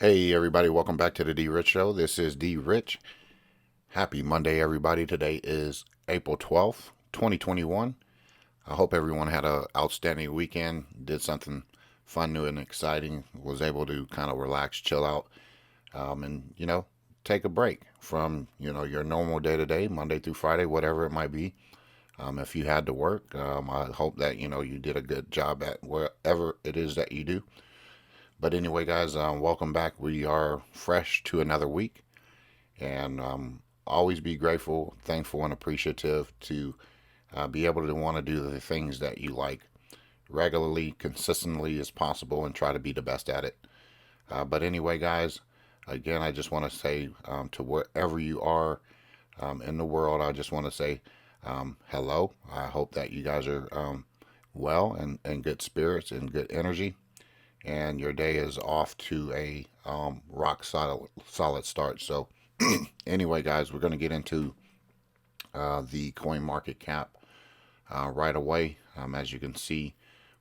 Hey everybody, welcome back to the DRich Show. This is DRich. Happy Monday, everybody. Today is April 12th, 2021. I hope everyone had an outstanding weekend, did something fun, new, and exciting, was able to kind of relax, chill out, and take a break from, your normal day to day, Monday through Friday, whatever it might be. If you had to work, I hope that, you did a good job at wherever it is that you do. But anyway, guys, welcome back. We are fresh to another week, and always be grateful, thankful, and appreciative to be able to want to do the things that you like regularly, consistently as possible, and try to be the best at it. But anyway, guys, again, I just want to say to wherever you are in the world, I just want to say hello. I hope that you guys are well and good spirits and good energy, and your day is off to a rock solid start. So anyway, guys, we're going to get into the coin market cap right away. As you can see,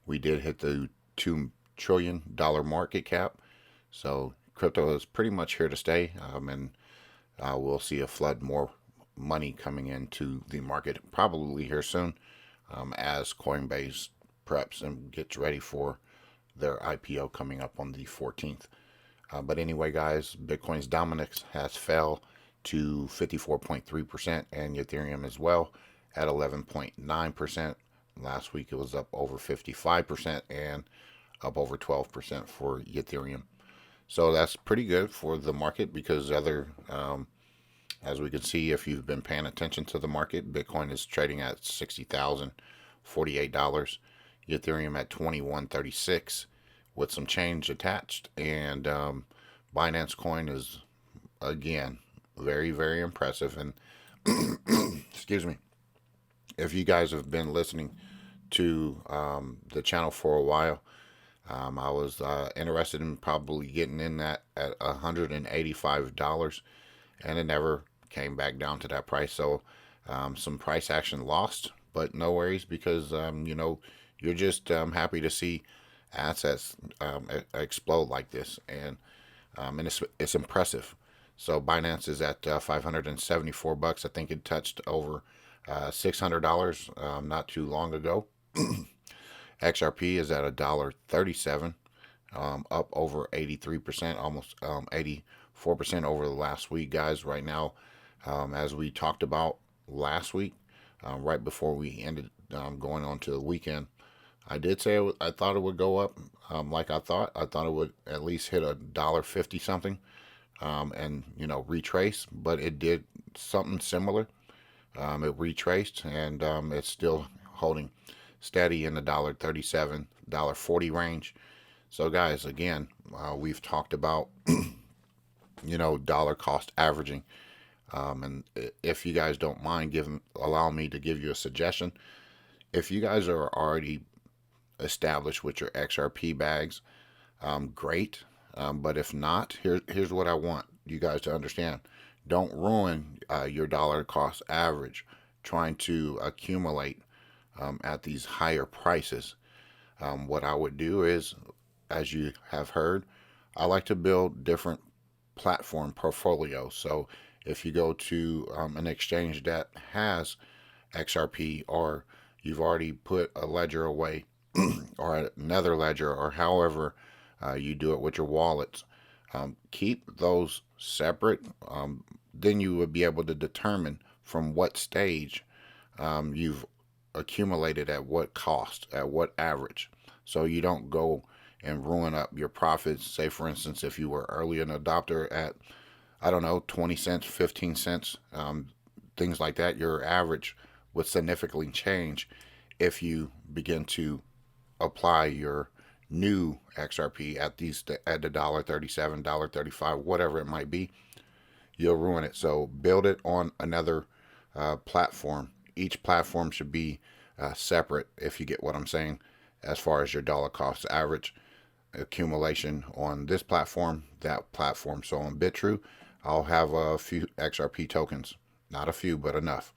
we did hit the $2 trillion market cap. So crypto is pretty much here to stay, and we'll see a flood more money coming into the market probably here soon, as Coinbase preps and gets ready for their IPO coming up on the 14th. But anyway, guys, Bitcoin's dominance has fell to 54.3%, and Ethereum as well at 11.9%. Last week it was up over 55% and up over 12% for Ethereum. So that's pretty good for the market because as we can see, if you've been paying attention to the market, Bitcoin is trading at $60,048, Ethereum at 2136 with some change attached, and Binance coin is again very very impressive. And excuse me, if you guys have been listening to the channel for a while, I was interested in probably getting in that at $185, and it never came back down to that price. So some price action lost, but no worries because you're just happy to see assets explode like this, and it's impressive. So Binance is at $574. I think it touched over $600 not too long ago. XRP is at $1.37, up over 83%, almost 84% over the last week, guys. Right now, as we talked about last week, right before we ended going on to the weekend, I did say I thought it would go up like I thought. I thought it would at least hit $1.50 something, and retrace, but it did something similar. It retraced, and it's still holding steady in the $1.37, $1.40 range. So, guys, again, we've talked about dollar cost averaging, and if you guys don't mind allow me to give you a suggestion. If you guys are already established with your XRP bags, great. But if not, here's what I want you guys to understand. Don't ruin your dollar cost average trying to accumulate at these higher prices. What I would do is, as you have heard, I like to build different platform portfolios. So if you go to an exchange that has XRP, or you've already put a ledger away or another ledger, or however you do it with your wallets, keep those separate. Then you would be able to determine from what stage you've accumulated at what cost, at what average. So you don't go and ruin up your profits. Say, for instance, if you were early an adopter at, I don't know, 20 cents, 15 cents, things like that, your average would significantly change if you begin to apply your new XRP at the $1.37, $1.35, whatever it might be. You'll ruin it. So build it on another platform. Each platform should be separate, if you get what I'm saying, as far as your dollar cost average accumulation on this platform, that platform. So on BitTrue, I'll have a few XRP tokens, not a few, but enough.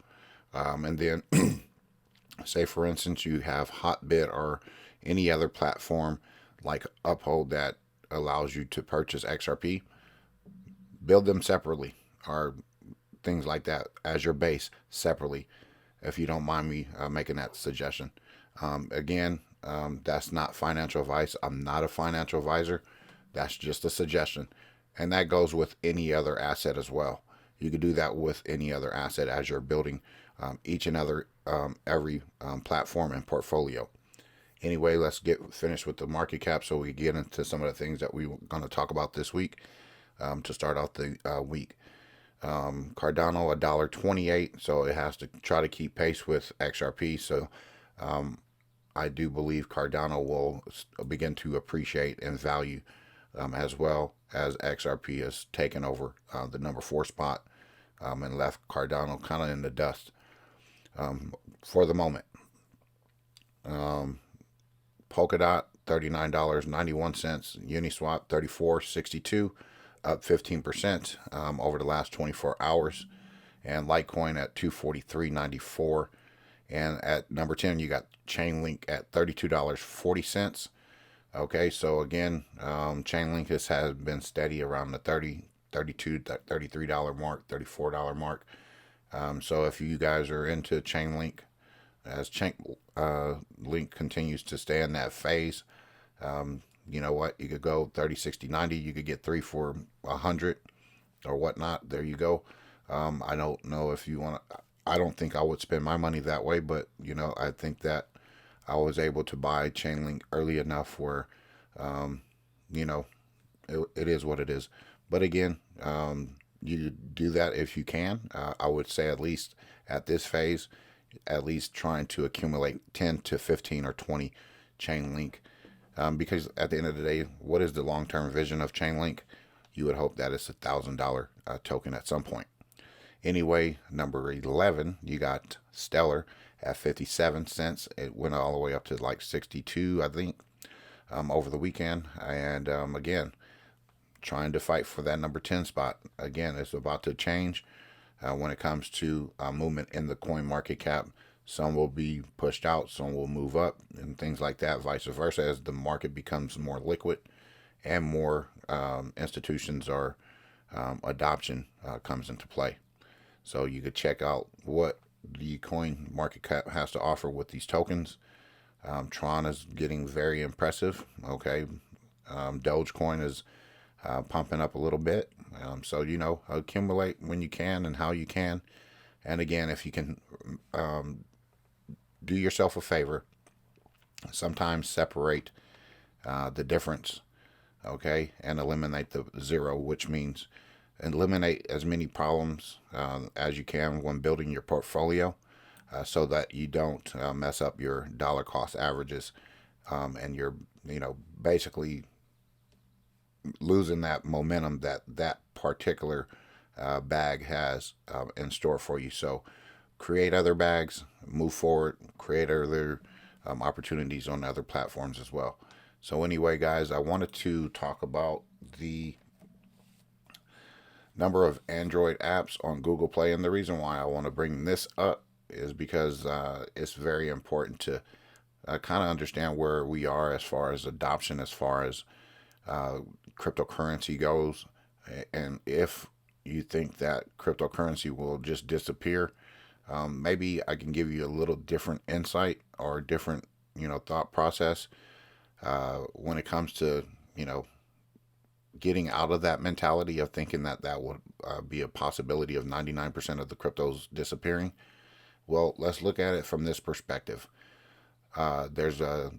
And then, say for instance, you have Hotbit or any other platform like Uphold that allows you to purchase XRP, build them separately, or things like that as your base separately, if you don't mind me making that suggestion. Again, that's not financial advice. I'm not a financial advisor. That's just a suggestion. And that goes with any other asset as well. You could do that with any other asset as you're building each and every platform and portfolio. Anyway, let's get finished with the market cap so we get into some of the things that we're going to talk about this week to start off the week. Cardano $1.28, so it has to try to keep pace with XRP. So I do believe Cardano will begin to appreciate in value as well as XRP has taken over the number 4 spot and left Cardano kind of in the dust for the moment. Polkadot $39.91, Uniswap $34.62, up 15% over the last 24 hours, and Litecoin at $243.94. And at number 10, you got Chainlink at $32.40. Okay, so again, Chainlink has been steady around the $30, $32, $33 mark, $34 mark. So if you guys are into Chainlink, as Chainlink continues to stay in that phase, you know what? You could go 30, 60, 90. You could get 3 for 100 or whatnot. There you go. I don't know if you want to. I don't think I would spend my money that way, but you know, I think that I was able to buy Chainlink early enough where, you know, it is what it is. But again, you do that if you can. I would say at least at this phase, at least trying to accumulate 10 to 15 or 20 Chainlink. Because at the end of the day, what is the long-term vision of Chainlink? You would hope that it's $1,000 token at some point. Anyway, number 11, you got Stellar at 57 cents. It went all the way up to like 62, I think, over the weekend. And again, trying to fight for that number 10 spot. Again, it's about to change when it comes to movement in the coin market cap. Some will be pushed out, some will move up, and things like that, vice versa, as the market becomes more liquid and more institutions or adoption comes into play. So you could check out what the coin market cap has to offer with these tokens. Tron is getting very impressive. Okay, Dogecoin is pumping up a little bit. So, you know, accumulate when you can and how you can. And again, if you can do yourself a favor, sometimes separate the difference, okay, and eliminate the zero, which means eliminate as many problems as you can when building your portfolio so that you don't mess up your dollar cost averages and you're, you know, basically losing that momentum that particular bag has in store for you. So create other bags, move forward, create other opportunities on other platforms as well. So anyway, guys, I wanted to talk about the number of Android apps on Google Play. And the reason why I want to bring this up is because it's very important to kind of understand where we are as far as adoption, as far as cryptocurrency goes. And if you think that cryptocurrency will just disappear, maybe I can give you a little different insight or different, you know, thought process when it comes to, you know, getting out of that mentality of thinking that that would be a possibility of 99% of the cryptos disappearing. Well, let's look at it from this perspective. There's a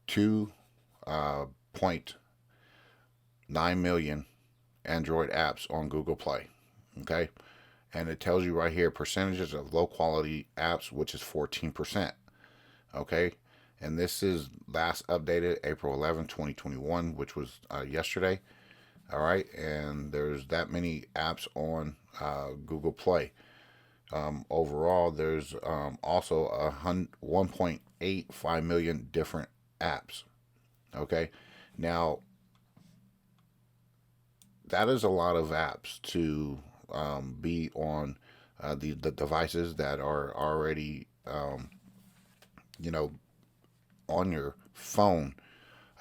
2.9 million Android apps on Google Play. Okay. And it tells you right here percentages of low quality apps, which is 14%. Okay. And this is last updated April 11, 2021, which was yesterday. All right. And there's that many apps on Google Play. Overall, there's also 1.85 million different apps. Okay. Now, that is a lot of apps to be on the devices that are already, you know, on your phone.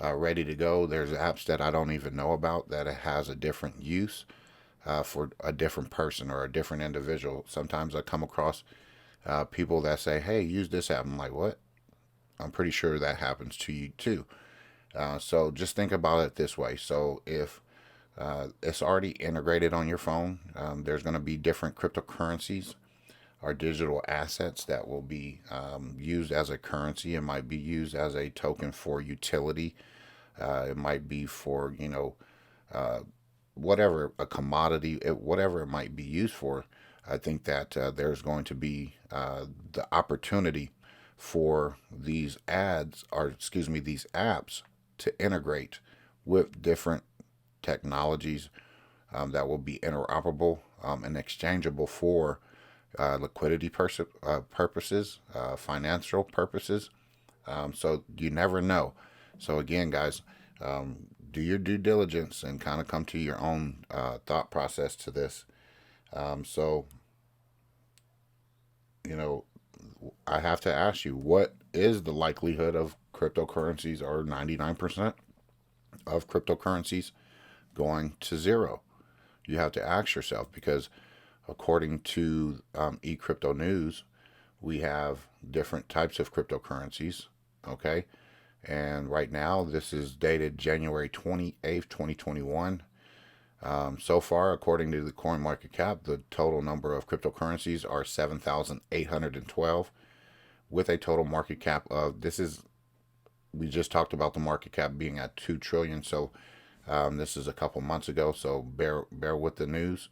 ready to go. There's apps that I don't even know about that it has a different use for a different person or a different individual. Sometimes I come across people that say, "Hey, use this app." I'm like, "What?" I'm pretty sure that happens to you too. So just think about it this way. So if it's already integrated on your phone, there's going to be different cryptocurrencies or digital assets that will be used as a currency. It might be used as a token for utility. It might be for, whatever, a commodity, whatever it might be used for. I think that there's going to be the opportunity for these these apps to integrate with different technologies that will be interoperable and exchangeable for liquidity purposes, financial purposes. So you never know. So again, guys, do your due diligence and kind of come to your own thought process to this. So, you know, I have to ask you, what is the likelihood of cryptocurrencies, or 99% of cryptocurrencies, going to zero? You have to ask yourself, because according to eCrypto News, we have different types of cryptocurrencies. Okay. And right now, this is dated January 28th, 2021. So far, according to the coin market cap, the total number of cryptocurrencies are 7,812, with a total market cap of, we just talked about the market cap being at 2 trillion. So this is a couple months ago. So bear with the news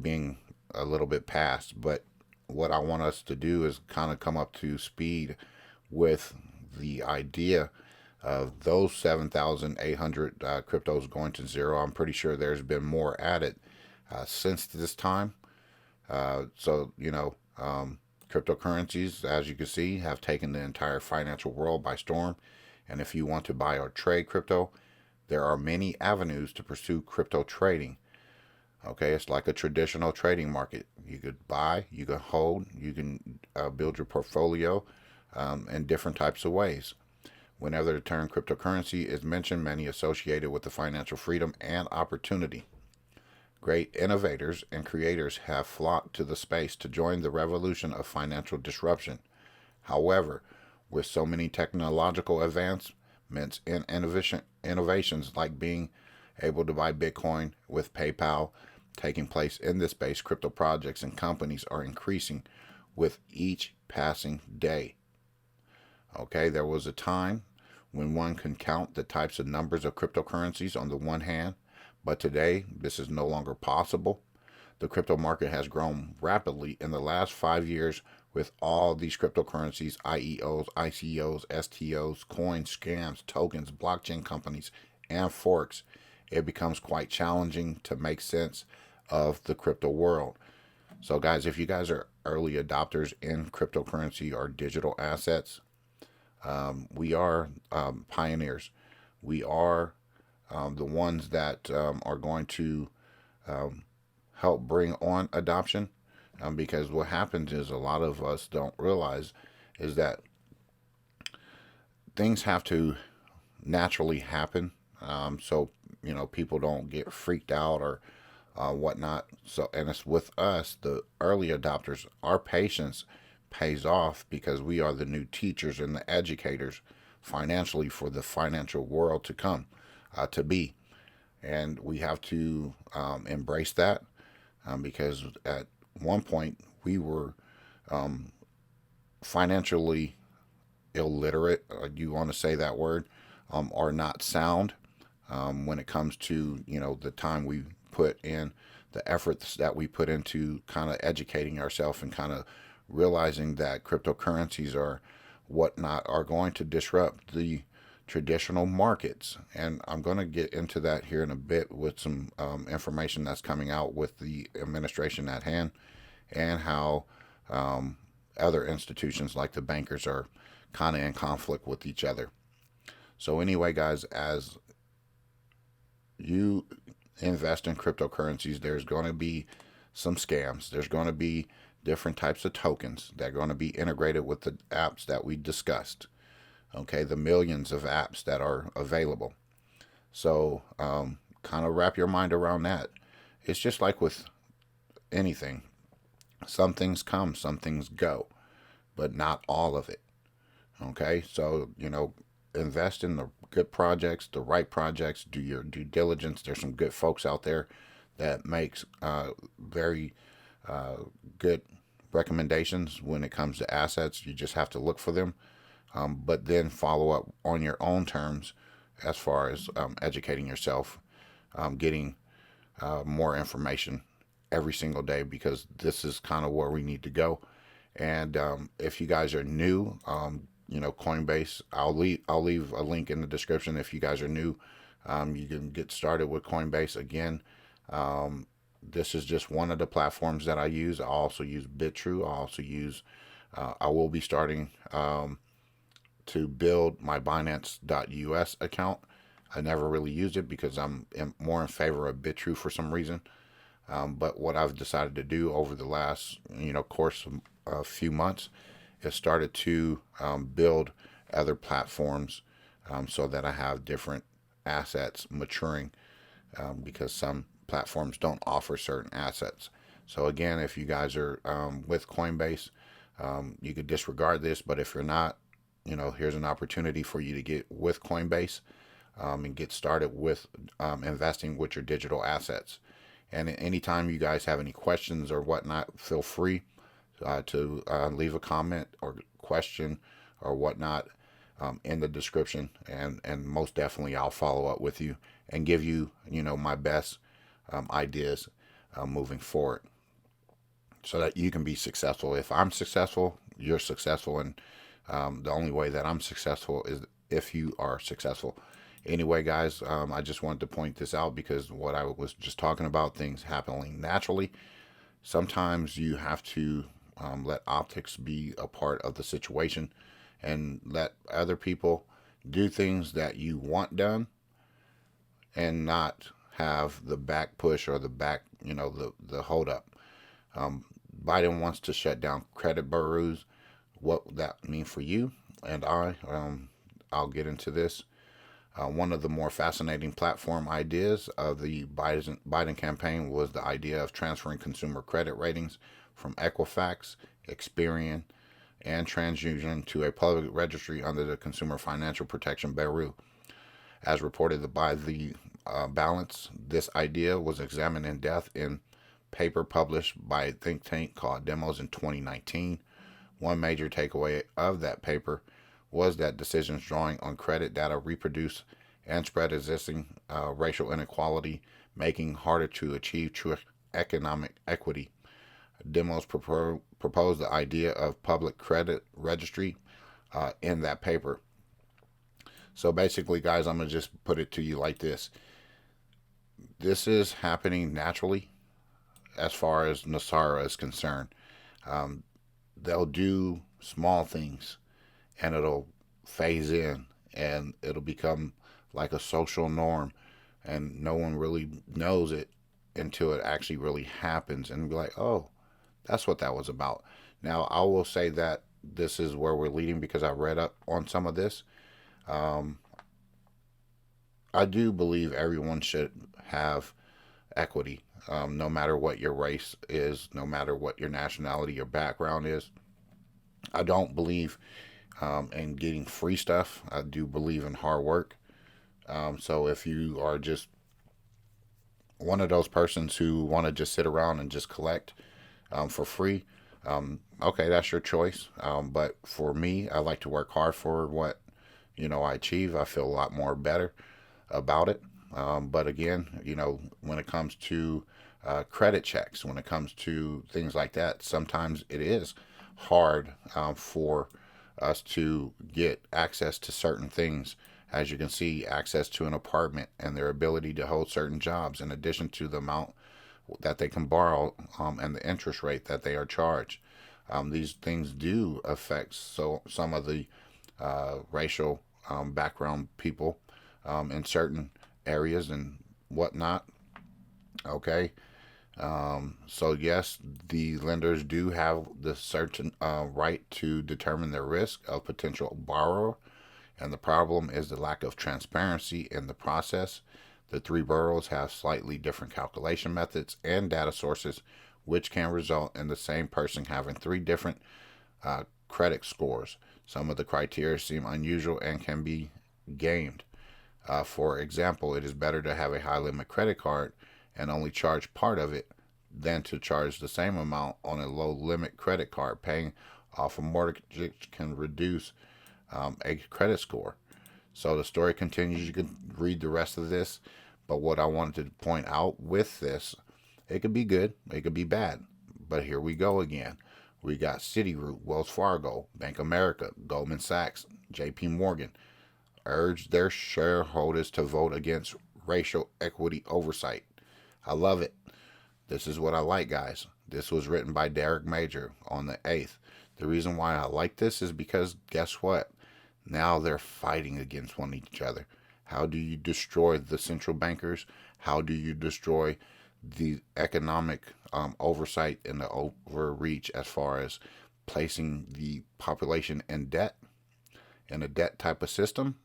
being a little bit past. But what I want us to do is kind of come up to speed with the idea of those 7,800 cryptos going to zero. I'm pretty sure there's been more added since this time. Cryptocurrencies, as you can see, have taken the entire financial world by storm. And if you want to buy or trade crypto, there are many avenues to pursue crypto trading. Okay, it's like a traditional trading market. You could buy, you can hold, you can build your portfolio in different types of ways. Whenever the term cryptocurrency is mentioned, many associate it with the financial freedom and opportunity. Great innovators and creators have flocked to the space to join the revolution of financial disruption. However, with so many technological advancements and innovations like being able to buy Bitcoin with PayPal taking place in this space, crypto projects and companies are increasing with each passing day. Okay, there was a time when one can count the types of numbers of cryptocurrencies on the one hand, but today this is no longer possible. The crypto market has grown rapidly in the last 5 years with all these cryptocurrencies, IEOs, ICOs, STOs, coins, scams, tokens, blockchain companies, and forks. It becomes quite challenging to make sense of the crypto world. So guys, if you guys are early adopters in cryptocurrency or digital assets, we are pioneers. We are the ones that are going to help bring on adoption, because what happens is, a lot of us don't realize is that things have to naturally happen, so people don't get freaked out or whatnot. So, and it's with us, the early adopters, our patience pays off, because we are the new teachers and the educators financially for the financial world to come to be. And we have to embrace that, because at one point we were financially illiterate, you want to say that word, or not sound, when it comes to the time we put in, the efforts that we put into kind of educating ourselves and kind of realizing that cryptocurrencies or whatnot are going to disrupt the traditional markets. And I'm going to get into that here in a bit with some information that's coming out with the administration at hand, and how other institutions like the bankers are kind of in conflict with each other. So anyway, guys, as you invest in cryptocurrencies, there's going to be some scams. There's going to be different types of tokens that are going to be integrated with the apps that we discussed. Okay, the millions of apps that are available. So kind of wrap your mind around that. It's just like with anything. Some things come, some things go, but not all of it. Okay, so invest in the good projects, the right projects. Do your due diligence. There's some good folks out there that makes very uh, good recommendations when it comes to assets. You just have to look for them, but then follow up on your own terms as far as educating yourself, getting more information every single day, because this is kind of where we need to go. And if you guys are new, Coinbase, I'll leave a link in the description. If you guys are new, you can get started with Coinbase again. Um, this is just one of the platforms that I use. I also use BitTrue. I will be starting to build my Binance.us account. I never really used it because more in favor of BitTrue for some reason. But what I've decided to do over the last, course of a few months is started to build other platforms, so that I have different assets maturing, because some platforms don't offer certain assets. So again, if you guys are with Coinbase, you could disregard this, but if you're not, here's an opportunity for you to get with Coinbase, and get started with investing with your digital assets. And anytime you guys have any questions or whatnot, feel free to leave a comment or question or whatnot in the description, and most definitely I'll follow up with you and give you my best ideas moving forward, so that you can be successful. If I'm successful, you're successful, and the only way that I'm successful is if you are successful. Anyway, guys, I just wanted to point this out because what I was just talking about, things happening naturally. Sometimes you have to let optics be a part of the situation, and let other people do things that you want done, and not have the back push or the back, the hold up. Um, Biden wants to shut down credit bureaus. What that mean for you and I'll get into this. One of the more fascinating platform ideas of the Biden campaign was the idea of transferring consumer credit ratings from Equifax, Experian, and TransUnion to a public registry under the Consumer Financial Protection Bureau. As reported by the Balance, this idea was examined in depth in paper published by a think tank called Demos in 2019. One major takeaway of that paper was that decisions drawing on credit data reproduce and spread existing racial inequality, making harder to achieve true economic equity. Demos proposed the idea of public credit registry in that paper. So basically, guys, I'm going to just put it to you like this. This is happening naturally as far as Nasara is concerned. Um, they'll do small things, and it'll phase in, and it'll become like a social norm, and no one really knows it until it actually really happens, and be like, oh, that's what that was about. Now, I will say that this is where we're leading because I read up on some of this. Um, I do believe everyone should have equity, no matter what your race is, no matter what your nationality, your background is. I don't believe in getting free stuff. I do believe in hard work. So if you are just one of those persons who want to just sit around and just collect for free, okay, that's your choice. But for me, I like to work hard for what I achieve. I feel a lot more better about it. But again, when it comes to credit checks, when it comes to things like that, sometimes it is hard for us to get access to certain things. As you can see, access to an apartment and their ability to hold certain jobs, in addition to the amount that they can borrow, and the interest rate that they are charged. These things do affect some of the racial background people in certain areas and whatnot. Okay. So yes, the lenders do have the certain right to determine the risk of potential borrower, and the problem is the lack of transparency in the process. The three boroughs have slightly different calculation methods and data sources, which can result in the same person having three different credit scores. Some of the criteria seem unusual and can be gamed. For example, it is better to have a high limit credit card and only charge part of it than to charge the same amount on a low limit credit card. Paying off a mortgage can reduce a credit score. So the story continues. You can read the rest of this, but what I wanted to point out with this, it could be good, it could be bad, but here we go again. We got Citigroup, Wells Fargo, Bank of America, Goldman Sachs, JP Morgan urge their shareholders to vote against racial equity oversight. I love it. This is what I like, guys. This was written by Derek Major on the 8th. The reason why I like this is because guess what? Now they're fighting against one each other. How do you destroy the central bankers? How do you destroy the economic oversight and the overreach as far as placing the population in debt, in a debt type of system?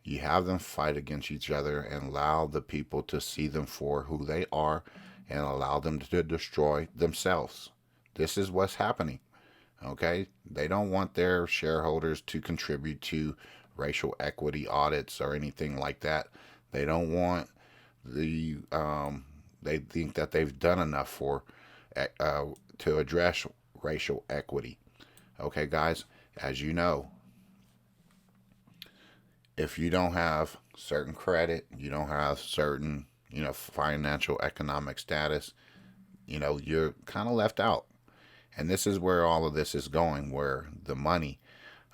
You have them fight against each other and allow the people to see them for who they are and allow them to destroy themselves. This is what's happening. Okay? They don't want their shareholders to contribute to racial equity audits or anything like that. They don't want the they think that they've done enough for to address racial equity. Okay, guys, as you know, if you don't have certain credit, you don't have certain, financial economic status, you're kind of left out. And this is where all of this is going, where the money,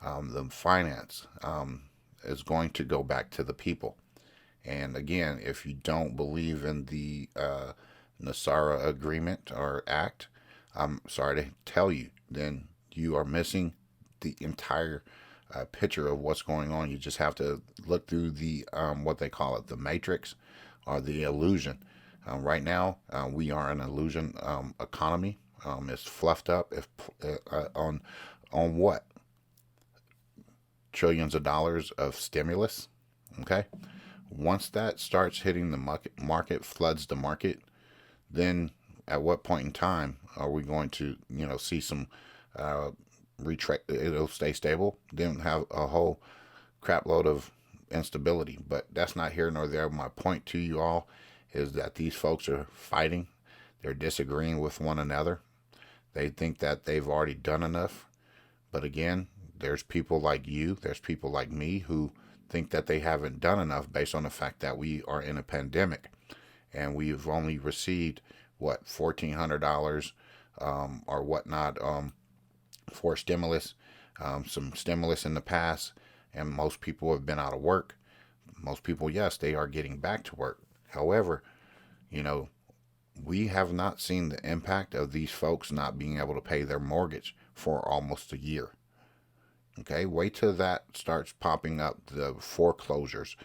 the finance, is going to go back to the people. And again, if you don't believe in the Nasara Agreement or Act, I'm sorry to tell you, then you are missing the entire picture of what's going on. You just have to look through the what they call it, the matrix or the illusion. Right now, we are an illusion economy. It's fluffed up if on what? Trillions of dollars of stimulus. Okay, once that starts hitting the market, floods the market, then at what point in time are we going to see some retract? It'll stay stable, then have a whole crap load of instability. But that's not here nor there. My point to you all is that these folks are fighting. They're disagreeing with one another. They think that they've already done enough. But again, there's people like you, there's people like me who think that they haven't done enough based on the fact that we are in a pandemic and we've only received $1,400 or whatnot for stimulus, some stimulus in the past, and most people have been out of work. Most people, yes, they are getting back to work. However, we have not seen the impact of these folks not being able to pay their mortgage for almost a year. Okay, wait till that starts popping up, the foreclosures,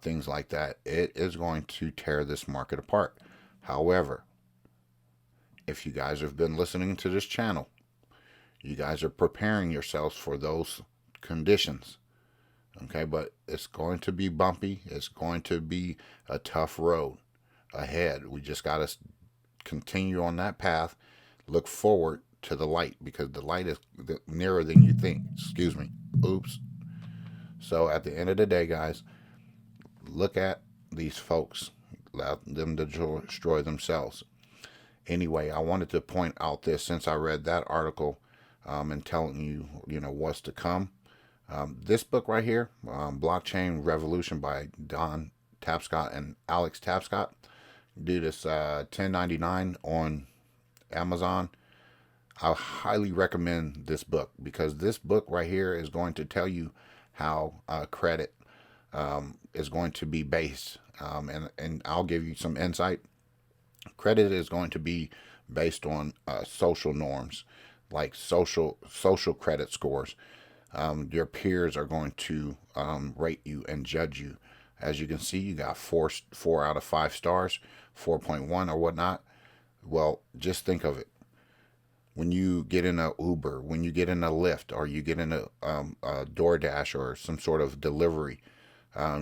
things like that. It is going to tear this market apart. However, if you guys have been listening to this channel, you guys are preparing yourselves for those conditions. Okay, but it's going to be bumpy. It's going to be a tough road ahead. We just got to continue on that path, look forward to the light, because the light is nearer than you think. Excuse me. Oops. So at the end of the day, guys, look at these folks. Allow them to destroy themselves. Anyway, I wanted to point out this since I read that article and telling you, what's to come. This book right here, Blockchain Revolution by Don Tapscott and Alex Tapscott. Do this $10.99 on Amazon. I highly recommend this book because this book right here is going to tell you how credit is going to be based. And I'll give you some insight. Credit is going to be based on social norms, like social credit scores. Your peers are going to rate you and judge you. As you can see, you got 4 out of 5 stars, 4.1 or whatnot. Well, just think of it. when you get in a Uber, when you get in a Lyft, or you get in a DoorDash or some sort of delivery,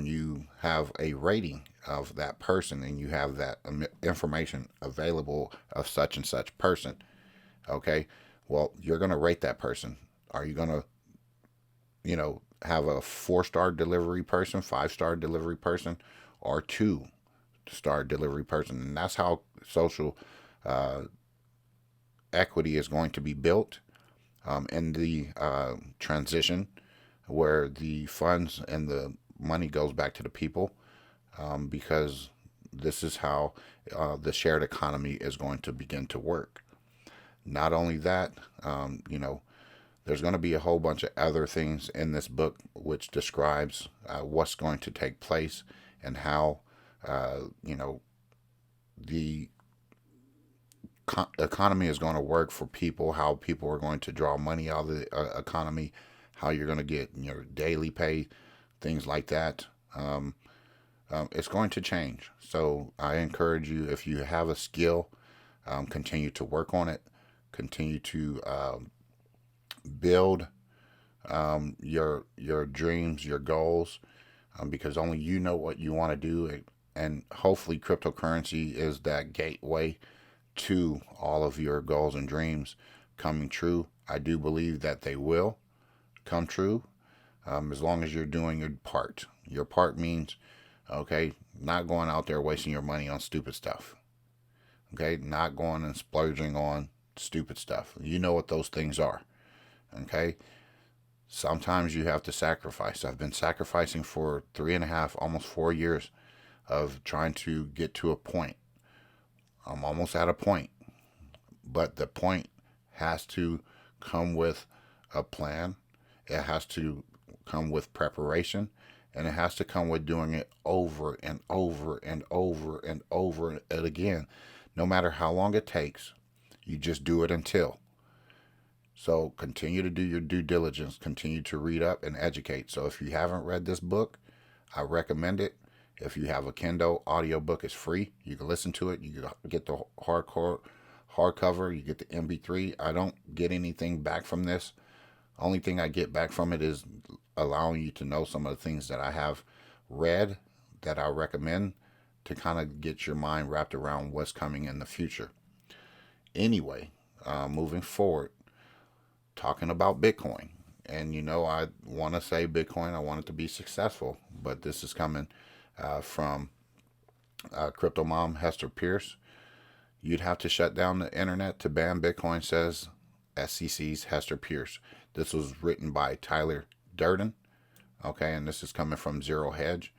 you have a rating of that person, and you have that information available of such and such person. Okay, well, you're going to rate that person. Are you going to, have a 4-star delivery person, 5-star delivery person, or 2-star delivery person? And that's how social uh, equity is going to be built in the transition, where the funds and the money goes back to the people, because this is how the shared economy is going to begin to work. Not only that, there's going to be a whole bunch of other things in this book which describes what's going to take place, and how, the economy is going to work for people, how people are going to draw money out of the economy, how you're going to get your daily pay, things like that. It's going to change. So I encourage you, if you have a skill, continue to work on it, continue to build your dreams, your goals, because only you know what you want to do. And hopefully, cryptocurrency is that gateway to all of your goals and dreams coming true. I do believe that they will come true, as long as you're doing your part. Your part means, okay, not going out there wasting your money on stupid stuff. Okay, not going and splurging on stupid stuff. You know what those things are. Okay, sometimes you have to sacrifice. I've been sacrificing for 3.5, almost 4 years of trying to get to a point. I'm almost at a point, but the point has to come with a plan. It has to come with preparation, and it has to come with doing it over and over and over and over and again. No matter how long it takes, you just do it until. So continue to do your due diligence, continue to read up and educate. So if you haven't read this book, I recommend it. If you have a Kindle audiobook, it's free. You can listen to it. You can get the hardcover, you get the MP3. I don't get anything back from this. Only thing I get back from it is allowing you to know some of the things that I have read that I recommend, to kind of get your mind wrapped around what's coming in the future. Anyway, moving forward, talking about Bitcoin. And I want to say Bitcoin, I want it to be successful, but this is coming from Crypto Mom Hester Pierce. You'd have to shut down the internet to ban Bitcoin, says SEC's Hester Pierce. This was written by Tyler Durden. Okay, and this is coming from Zero Hedge.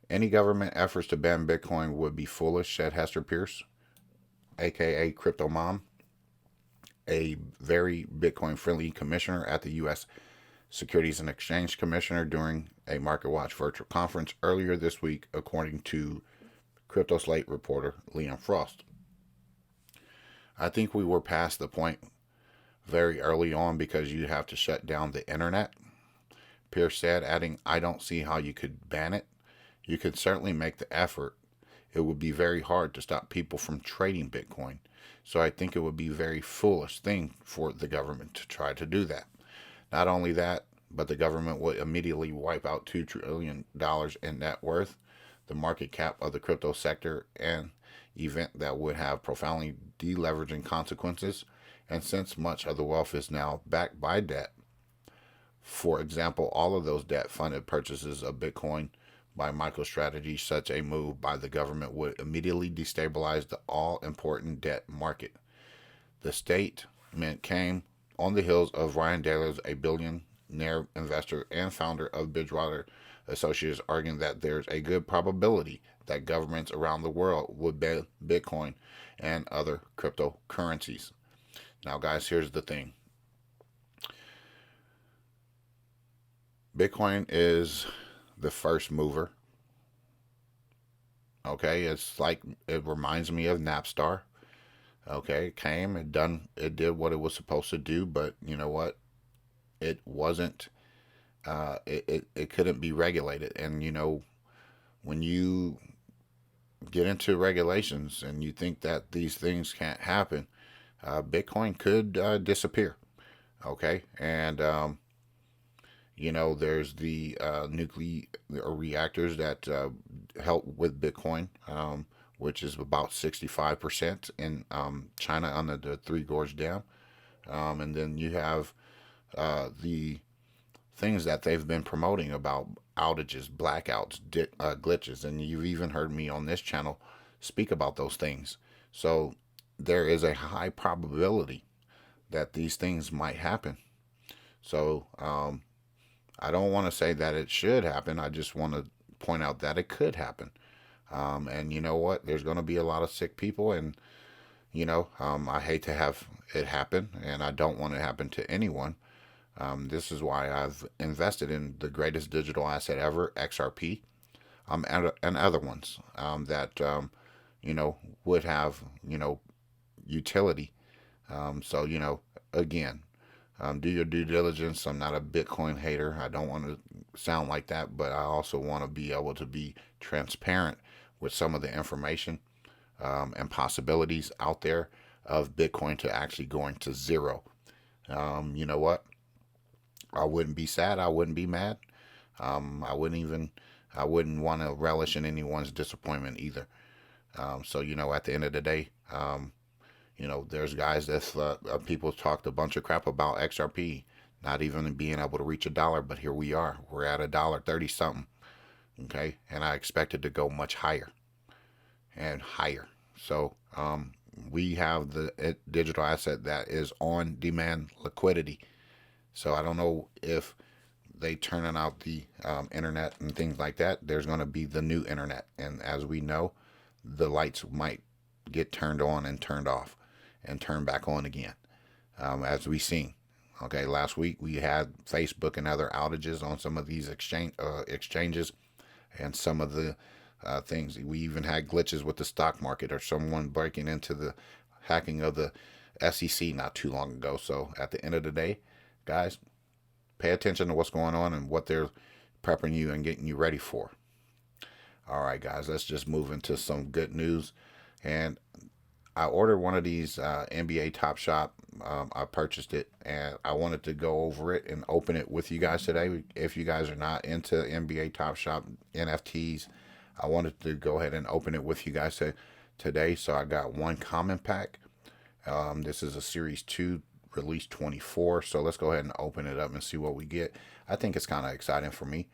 Any government efforts to ban Bitcoin would be foolish, said Hester Pierce, aka Crypto Mom, a very Bitcoin-friendly commissioner at the U.S. Securities and Exchange Commissioner during a MarketWatch virtual conference earlier this week, according to Crypto Slate reporter Liam Frost. I think we were past the point very early on, because you have to shut down the internet, Pierce said, adding, I don't see how you could ban it. You could certainly make the effort. It would be very hard to stop people from trading Bitcoin. So I think it would be a very foolish thing for the government to try to do that. Not only that, but the government would immediately wipe out $2 trillion in net worth, the market cap of the crypto sector, an event that would have profoundly deleveraging consequences. And since much of the wealth is now backed by debt, for example, all of those debt-funded purchases of Bitcoin by MicroStrategy, such a move by the government would immediately destabilize the all-important debt market. The statement came on the heels of Ryan Dalers, a billionaire investor and founder of Bridgewater Associates, arguing that there's a good probability that governments around the world would ban Bitcoin and other cryptocurrencies. Now, guys, here's the thing. Bitcoin is the first mover. Okay, it's like, it reminds me of Napstar. Okay, it did what it was supposed to do, but you know what? It wasn't. It couldn't be regulated, and when you get into regulations and you think that these things can't happen, Bitcoin could disappear. Okay, and there's the nuclear reactors that help with Bitcoin, which is about 65% in China under the Three Gorge Dam. And then you have the things that they've been promoting about outages, blackouts, glitches, and you've even heard me on this channel speak about those things. So there is a high probability that these things might happen. So I don't want to say that it should happen. I just want to point out that it could happen. And you know what? There's going to be a lot of sick people, and I hate to have it happen, and I don't want it to happen to anyone. This is why I've invested in the greatest digital asset ever, XRP, and other ones that would have utility. So again, do your due diligence. I'm not a Bitcoin hater. I don't want to sound like that, but I also want to be able to be transparent with some of the information and possibilities out there of Bitcoin to actually going to zero. You know what? I wouldn't be sad. I wouldn't be mad. I wouldn't want to relish in anyone's disappointment either. So at the end of the day, there's guys that people talked a bunch of crap about XRP, not even being able to reach $1, but here we are. We're at $1.30 something. Okay, and I expected to go much higher and higher. So we have the digital asset that is on demand liquidity. So I don't know if they turning out the internet and things like that. There's going to be the new internet, and as we know, the lights might get turned on and turned off and turned back on again, as we seen. Okay, last week we had Facebook and other outages on some of these exchanges, and some of the things. We even had glitches with the stock market, or someone breaking into the hacking of the SEC not too long ago. So at the end of the day, guys, pay attention to what's going on and what they're prepping you and getting you ready for. All right, guys, let's just move into some good news. And I ordered one of these NBA Top Shot. I purchased it, and I wanted to go over it and open it with you guys today. If you guys are not into NBA Top Shot NFTs, I wanted to go ahead and open it with you guys today. So I got one comment pack. This is a Series 2, release 24. So let's go ahead and open it up and see what we get. I think it's kind of exciting for me.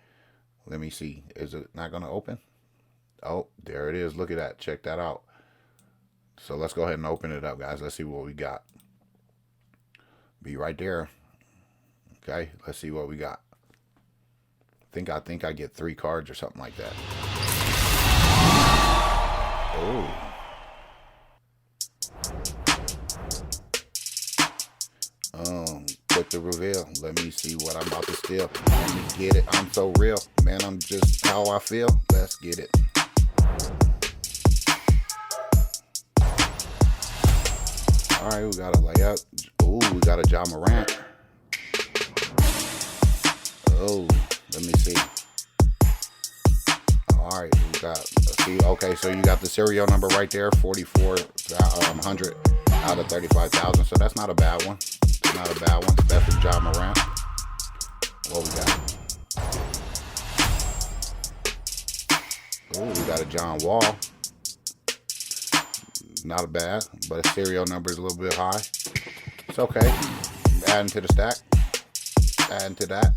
Let me see. Is it not going to open? Oh, there it is. Look at that. Check that out. So let's go ahead and open it up, guys. Let's see what we got. Be right there. Okay, let's see what we got. I think I get 3 cards or something like that. Oh. Quick to reveal. Let me see what I'm about to steal. Let me get it. I'm so real. Man, I'm just how I feel. Let's get it. All right, we got a layup. Ooh, we got a Ja Morant. Oh, let me see. All right, we got, see, okay, so you got the serial number right there, 4,400 out of 35,000. So that's not a bad one. It's not a bad one. That's from Ja Morant. What we got? Oh, we got a John Wall. Not bad, but the serial number is a little bit high. It's okay. Adding to the stack. Adding to that.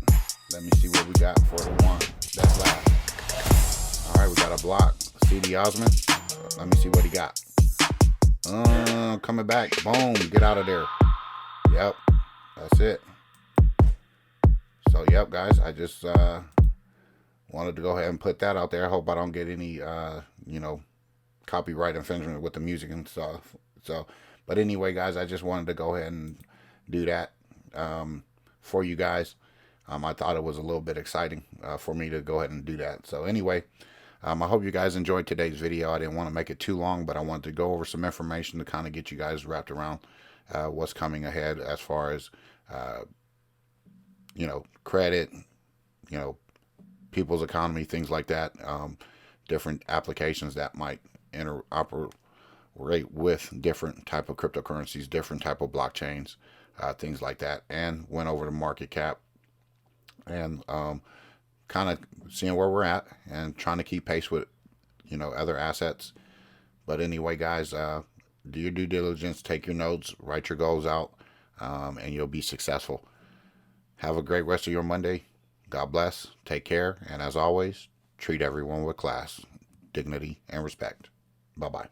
Let me see what we got for the one that's last. All right, we got a block. CD Osman. Let me see what he got. Coming back. Boom. Get out of there. Yep. That's it. So, yep, guys. I just wanted to go ahead and put that out there. I hope I don't get any, copyright infringement with the music and stuff. So, but anyway, guys, I just wanted to go ahead and do that for you guys. I thought it was a little bit exciting for me to go ahead and do that. So anyway, I hope you guys enjoyed today's video. I didn't want to make it too long, but I wanted to go over some information to kind of get you guys wrapped around what's coming ahead as far as, credit, people's economy, things like that, different applications that might interoperate rate with different type of cryptocurrencies, different type of blockchains, things like that, and went over the market cap and kind of seeing where we're at and trying to keep pace with other assets. But anyway, guys, do your due diligence, take your notes, write your goals out, and you'll be successful. Have a great rest of your Monday. God bless. Take care. And as always, treat everyone with class, dignity, and respect. Bye-bye.